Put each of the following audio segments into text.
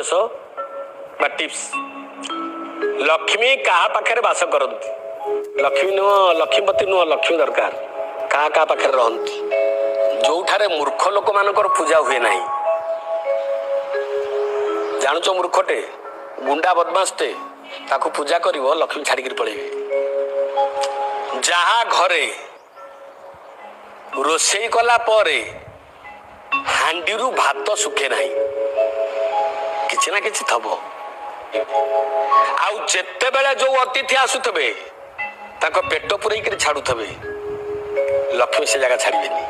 उपदेश बा टिप्स लक्ष्मी क्या पाखे बास करती लक्ष्मी नुह लक्ष्मीपति नुह लक्ष्मी दरकार क्या पाखे रहती जो ठारे मूर्ख लोक मानकर पूजा हुए ना जानुच मूर्खटे गुंडा बदमाशटे ताको पूजा करिवो लक्ष्मी छाड़ी पड़े जहा घरे रोषेई कला परे हांडी भात सुखे ना किछि ना किछि थबो आउ जेते बेले जो अतिथि आसुथबे ताको पेट पुरैकरी छाड़ुथबे लक्ष्मी से जगह छाड़िबेनी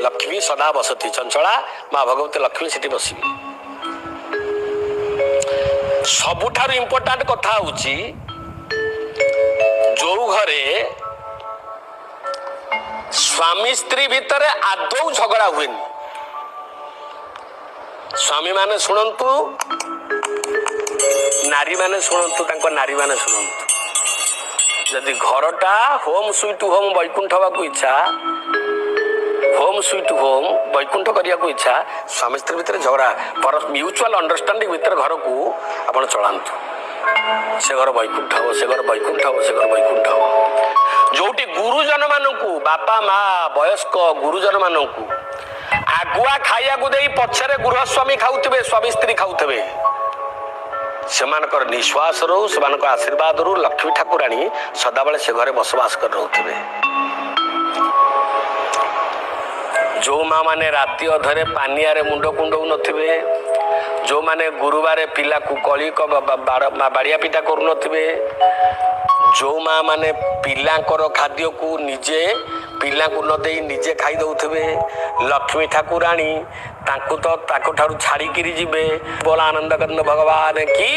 लक्ष्मी सदा बसती चंचला माँ भगवती लक्ष्मी सेठी बसिबे सबुठारु इम्पोर्टांट कथा होची जो घरे स्वामी स्त्री भितर आदौ झगड़ा हुए स्वामी माने शुणु नारी माने शुणु नारी माने शुणु जदि घरटा होम स्वीट होम वैकुंठ हवाक इच्छा होम स्वीट होम वैकुंठ करने को इच्छा स्वामी स्त्री भितर झगड़ा पर म्यूचुअल अंडरस्टैंडिंग भितर घर को आपण चलांतु से घर वैकुंठ हो से घर वैकुंठ हो से घर वैकुंठ हो जोटी गुरुजन मानू बापा माँ वयस्क गुरुजन मानू आगुआ खाइया को दे पछरे गृहस्वामी खाऊे स्वामी स्त्री खाऊे सेमानकर निश्वास रू से आशीर्वाद रू लक्ष्मी ठाकुराणी सदाबले से घरे बसवास कर रहुथिबे जो माँ माने राति अधरे पानिया मुंड कुंडऊ नथिबे जो माने गुरुवार पिला को कली बाड़िया पिटा करू नथिबे जो माँ माने पिलांकर खाद्य को निजे पिला को न दे निजे खाई दउथिबे लक्ष्मी ठाकुराणी ताकू तो ताको ठारू छाड़ी किरी जिबे बोला आनंद कंद भगवान की